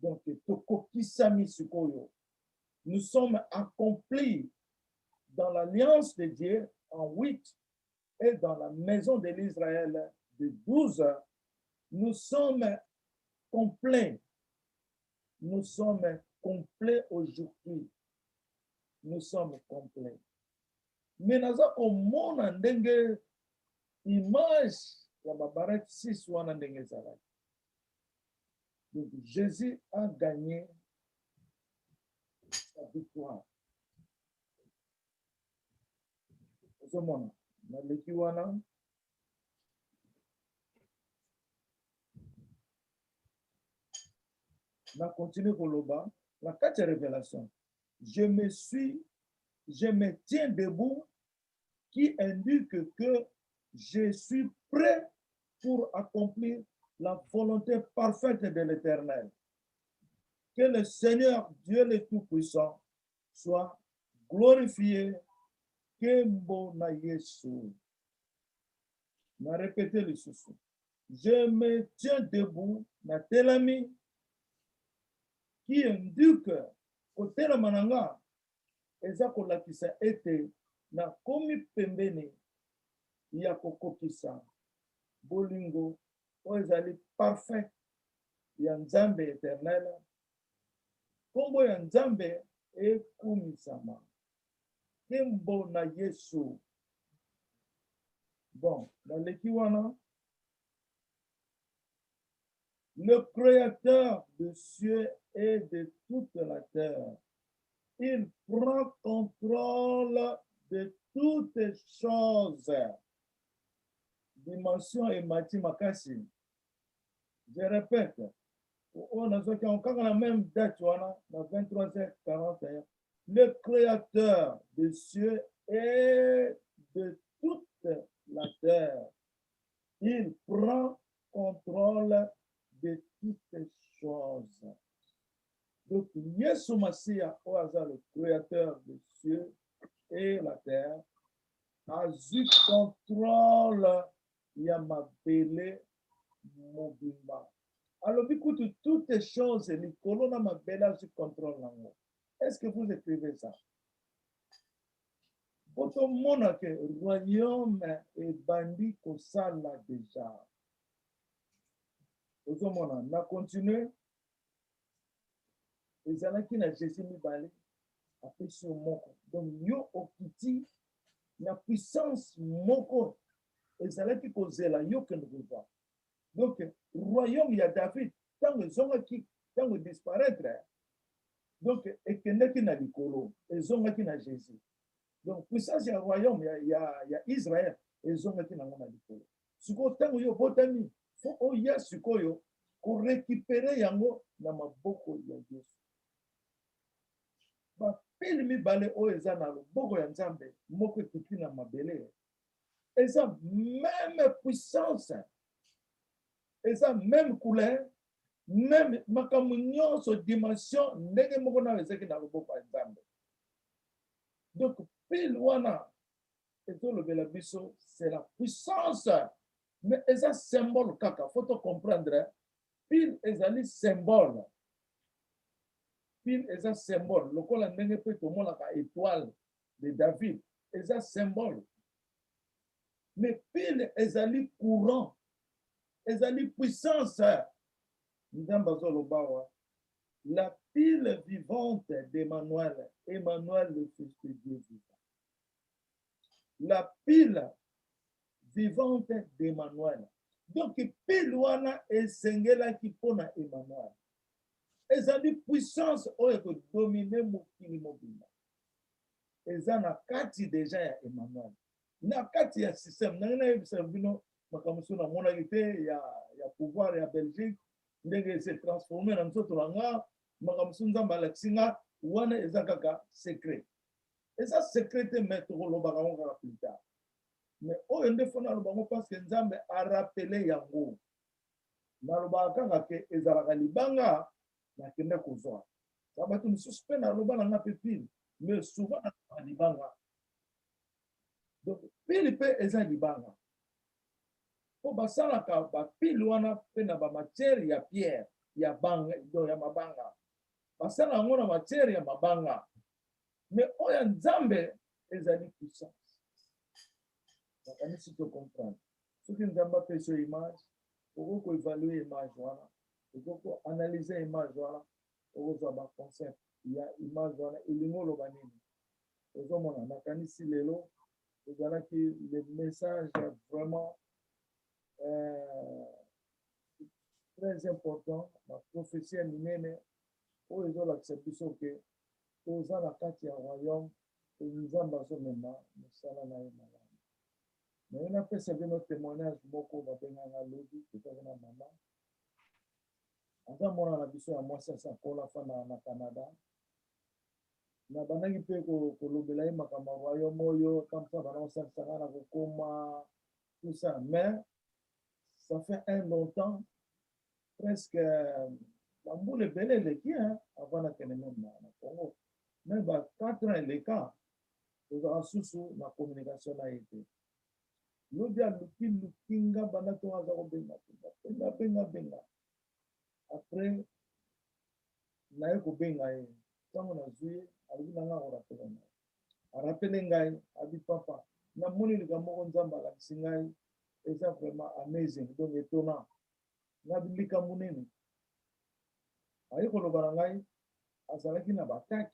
Donc tokokisami sikoyo. Nous sommes accomplis dans l'alliance de Dieu en 8 et dans la maison de l'Israël de 12. Nous sommes complets. Nous sommes complets aujourd'hui. Nous sommes complets. Mais nous avons une image de la barrette 6 ou en Donc Jésus a gagné sa victoire. Ozomona na leki wana na continue koloba la 4 révélation. Je me tiens debout qui indique que je suis prêt pour accomplir la volonté parfaite de l'Éternel. Que le Seigneur, Dieu le Tout-Puissant, soit glorifié. Kembo na Yesu. Na répété le souci. Je me tiens debout, na telami, qui indique côté la mananga, eza kolakisa ete na komi pembeni ya kokokisa bolingo o ezali parfait ya nzambe éternel. Kombo ya nzambe ekumisama. Kembo na Yesu. Bon, dans l'équiwana, le créateur de cieux et de toute la terre, il prend contrôle de toutes choses. Dimension et mati makasi. Je répète, on a la même date, on a 23h41. Le créateur des cieux et de toute la terre, il prend contrôle de toutes choses. Donc, Yesu Massia, au hasard, le créateur des cieux et la terre, a eu contrôle Yamabele Mobimba. Alors, écoute, toutes les choses, les colonnes Mabela se contrôlent en moi. Est-ce que vous écrivez ça? Votre monde que le royaume est bandit comme ça là déjà. Votre monde, on a continué. Les gens qui n'ont Jésus mis balé, a fait sur moko. Donc, yo okiti, la puissance moko. Les gens qui causent là, yo que nous voyons. Donc, le royaume, il y a David. Tant que gens qui disparaître. Donc, et que n'est-ce qu'il n'a dit Kolo, et zonga qui n'a Jésus. Donc, puissance, il y a un royaume, il y a Israël, et ils ont été dans le monde. Ce qu'on yo botami, faut o ya sukoyo, qu'on récupérer yango na maboko ya Yesu. Ba pelmi bale o eza na loboko ya Nzambe, moko ekiti na mabele. Eza même puissance, eza même couleur, même makambo nyonso dimension ndenge moko na ezeki na loboko ya Nzambe. Donc pile wana etolobela biso, c'est la puissance. Mais c'est un symbole kaka, faut te comprendre. Pile ezali symbole. Pile est un symbole. Le col ndenge peut tout monde la étoile de David, est un symbole. Mais pile ezali courant, ezali puissance. La pile vivante d'Emmanuel, Emmanuel le Fils de Dieu vivant. La pile vivante d'Emmanuel. Donc, pile wana esengela ki pona Emmanuel. Ezali puissance oyo ko dominer mokili mobimba. Eza na kati deja ya Emmanuel. Na kati ya système na yebisa bino makamuso na mona kite ya pouvoir ya Belgique ndenge se transformer na nzoto langa makamuso nzamba laksinga wana eza kaka secret. Eza secret mettre lo bakango plus tard. Mais oyo nde fona lo bango parce que Nzambe a rappelé yango. Na lo bakanga ke ezalaka libanga na kende kozwa. Sabatu ni suspend na lo bana na pepile, mais souvent na libanga. Donc pile pe eza libanga. Po basala ka ba pile wana pe na ba matière ya pierre, ya banga, do ya mabanga. Basala ngona matière ya mabanga. Mais oyo Nzambe ezali puissance. Donc, on essaie de comprendre. Ce qui nous a fait sur l'image, il faut évaluer l'image, il faut analyser l'image, il faut avoir un concept. Il y a l'image, il y a l'image. Le message est vraiment très important. La prophétie est minée. Ils ont l'acceptation que aux gens la carte du royaume, ils ont besoin maintenant, nous sommes là. Mais on a fait servir notre témoignage beaucoup de lobby, tout à fait maman. Avant moi, on a vu ça à moi, ça pour la fin dans Canada. Na banaki pe ko lobela makama royaume moyo comme ça bana ça na kokoma tout ça, mais ça fait un longtemps presque la boule belé le qui hein avant la télévision na Congo. Mais 4 ans les cas ils ont sous la communication a été Lobia lukinga banato azako benga. Après, na eko benga e. Tango na zuye, ali na nga rappeler na. Rappeler ngai, abi papa, na moni likambo nzamba la singai, eza vraiment amazing, donc étonnant. Na bilika munene. Ayeko lobana ngai, azalaki na bataki.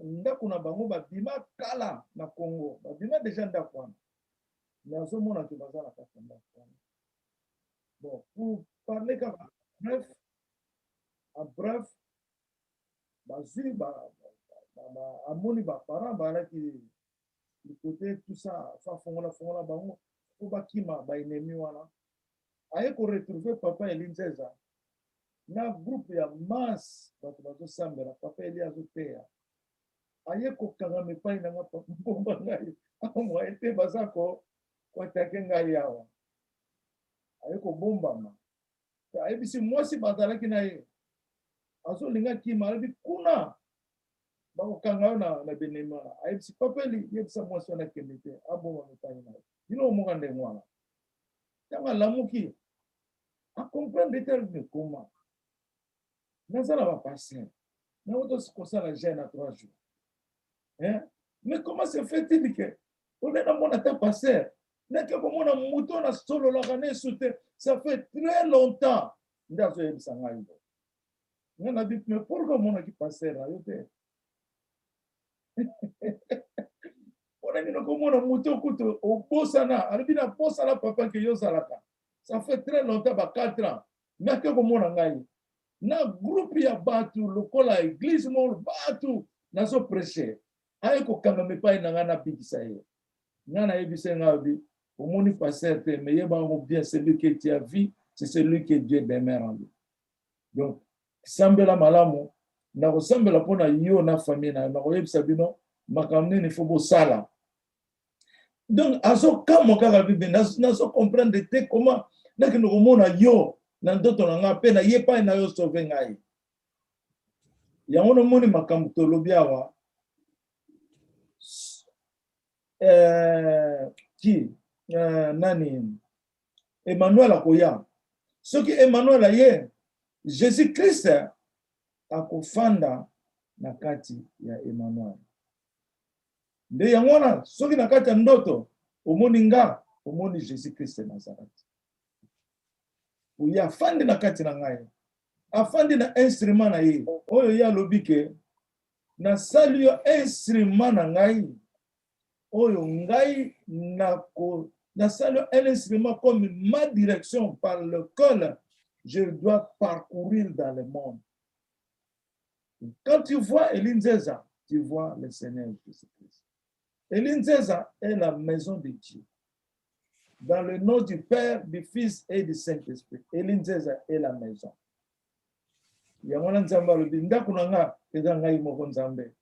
Ndako na bango babima kala na Congo babima déjà ndako wana mais azomona ke baza na kati ya ndako wana. Bon, pour parler kaka bref bazwi amoni baparent balaki le côté tout ça fa fongola bango po bakima baennemi wana aye ko retrouver papa Elinzeza na groupe ya masse bato bazosambela papa Eli azoteya aye ko kangame pai na nga pomba ngai amwa ete bazako kwa take ngai yawa aye ko bombama aye bisi mwasi bazalaki na ye azo linga kima albi kuna bako kanga na benema aye bisi papeli yebisa mwasi na kemete aboma pai na dino mo ngande ngwana tanga lamuki a comprendre tel de comment nazala ba passer na auto se consala gêne à 3 jours. Hein? Mais comment se fait-il que on est dans mon état passé? N'est que comme on a mouton à solo la année sauté, ça fait très longtemps. Dans ce sangaï. On a dit mais pourquoi mon a qui passé là? On a dit comme on a mouton couteau au posana, alors bien posana papa que yo salaka. Ça fait très longtemps, 4 ans. Mais que comme on a gagne. Na groupe ya batu lokola église mo batu nazo prêcher. Aïe ko kanga me pa ina ngana bikisa ye. Ngana yebise ngabi. Au monde pas certain, mais il bien celui que tu as vu, c'est celui que Dieu demeure en lui. Donc, sambela malamu, na ressemble pour na yo na famille na royeb sabino, makamne ne faut beau sala. Donc, azo quand mon gars bibi na so comprendre te comment na que nous mona yo na ndoto na ngape na ye pa na yo sauver ngai. Ya ono moni makambo to lobiawa. Qui nani Emmanuel akoya soki Emmanuel aye Jésus Christ akofanda na kati ya Emmanuel nde yangona soki na kati ya ndoto omoni nga omoni Jésus Christ Nazareth uya fandi na kati na ngai afandi na instrument na ye oyo ya lobike na sali yo instrument na ngai oyo ngai na salle un instrument comme ma direction par lequel je dois parcourir dans le monde. Quand tu vois Elinzeza, tu vois le Seigneur Jésus-Christ. Elinzeza est la maison de Dieu. Dans le nom du Père, du Fils et du Saint-Esprit. Elinzeza est la maison. Yamona nzamba lo binda kunanga ezanga imoko nzambe.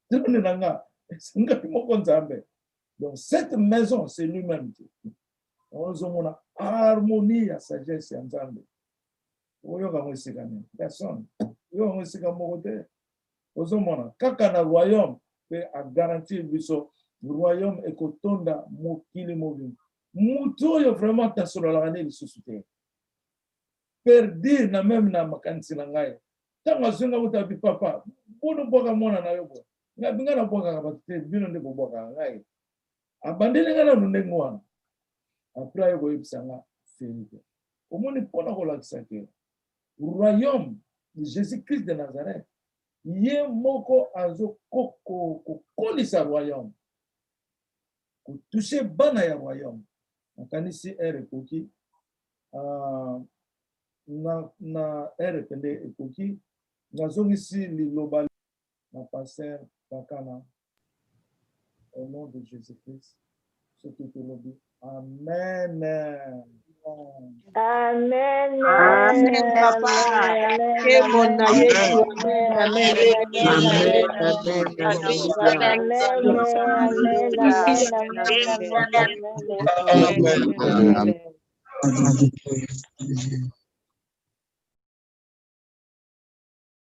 Tune nanga donc cette maison c'est lui-même. On a harmonie à sagesse et ensemble. Personne. Kaka na royaume peut garantir le royaume et kotonda mokili mobile. Muto yo vraiment ta solo la année de société. Perdir na même na makanisi na ngai. Tanga zinga utabi papa. Bono boka mona na yobo. Na bingana boka kabate bino ndeko boka ngai. Abandele ngana nundengo wana. Après yo yebisanga finité. Omoni pona ko lakisa ke. Royaume de Jésus-Christ de Nazareth. Ye moko azo koko kolisa royaume. Ko toucher bana ya royaume. Nakanisi ere koki na ere pende ekoki nazongisi liloba na pasteur Bakana au nom de Jésus-Christ. Ce que tu l'as dit. Amen. Amen. Amen, Papa. Que mon Yesu. Amen. Amen.